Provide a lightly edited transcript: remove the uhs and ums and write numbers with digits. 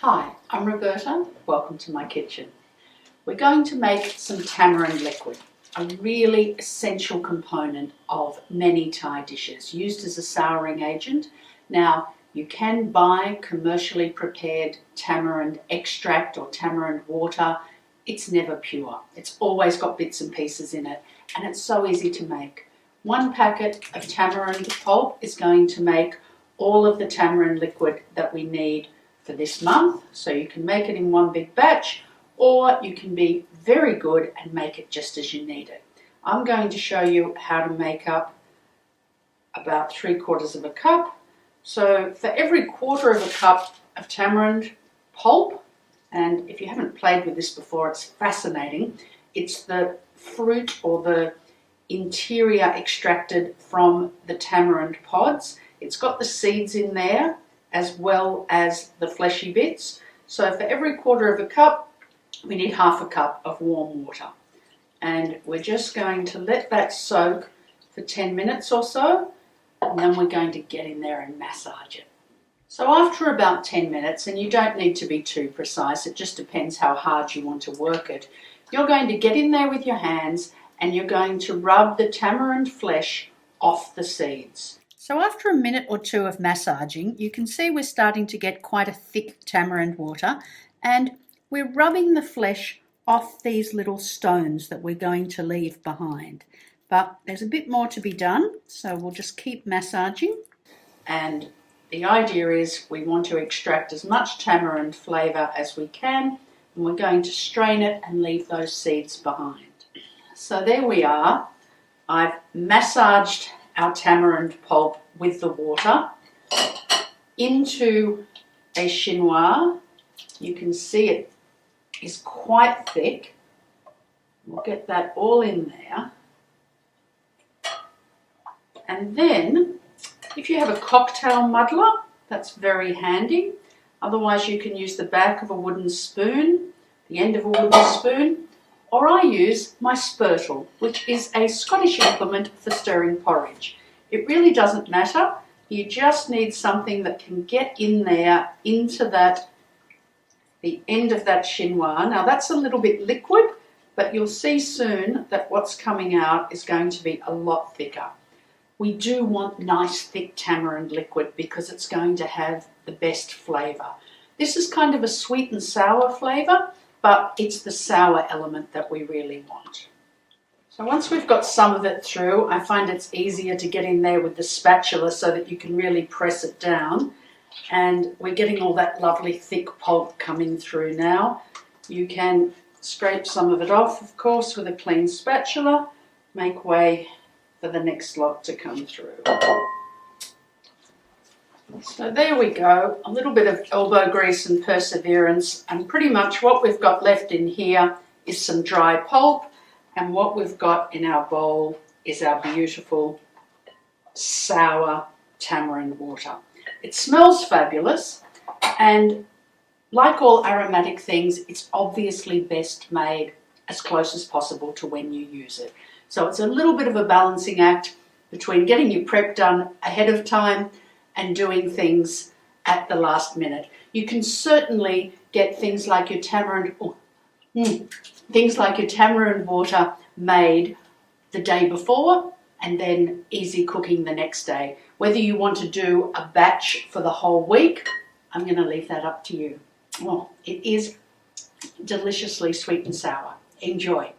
Hi, I'm Roberta. Welcome to my kitchen. We're going to make some tamarind liquid, a really essential component of many Thai dishes, used as a souring agent. Now, you can buy commercially prepared tamarind extract or tamarind water. It's never pure. It's always got bits and pieces in it, and it's so easy to make. 1 packet of tamarind pulp is going to make all of the tamarind liquid that we need for this month, so you can make it in one big batch, or you can be very good and make it just as you need it. I'm going to show you how to make up about 3/4 of a cup. So for every 1/4 of a cup of tamarind pulp, and if you haven't played with this before, it's fascinating. It's the fruit or the interior extracted from the tamarind pods. It's got the seeds in there as well as the fleshy bits. So for every 1/4 of a cup, we need 1/2 cup of warm water. And we're just going to let that soak for 10 minutes or so, and then we're going to get in there and massage it. So after about 10 minutes, and you don't need to be too precise, it just depends how hard you want to work it, you're going to get in there with your hands and you're going to rub the tamarind flesh off the seeds. So after a minute or two of massaging, you can see we're starting to get quite a thick tamarind water, and we're rubbing the flesh off these little stones that we're going to leave behind. But there's a bit more to be done, so we'll just keep massaging. And the idea is we want to extract as much tamarind flavour as we can, and we're going to strain it and leave those seeds behind. So there we are. I've massaged our tamarind pulp with the water into a chinois. You can see it is quite thick. We'll get that all in there. And then, if you have a cocktail muddler, that's very handy. Otherwise, you can use the back of a wooden spoon, the end of a wooden spoon, or I use my spurtle, which is a Scottish implement for stirring porridge. It really doesn't matter. You just need something that can get in there into the end of that chinois. Now that's a little bit liquid, but you'll see soon that what's coming out is going to be a lot thicker. We do want nice thick tamarind liquid because it's going to have the best flavour. This is kind of a sweet and sour flavour, but it's the sour element that we really want. So once we've got some of it through, I find it's easier to get in there with the spatula so that you can really press it down. And we're getting all that lovely thick pulp coming through now. You can scrape some of it off, of course, with a clean spatula. Make way for the next lot to come through. So there we go, a little bit of elbow grease and perseverance, and pretty much what we've got left in here is some dry pulp, and what we've got in our bowl is our beautiful sour tamarind water. It smells fabulous, and like all aromatic things, it's obviously best made as close as possible to when you use it. So it's a little bit of a balancing act between getting your prep done ahead of time and doing things at the last minute. You can certainly get things like your tamarind water made the day before and then easy cooking the next day. Whether you want to do a batch for the whole week, I'm going to leave that up to you. Oh, it is deliciously sweet and sour. Enjoy.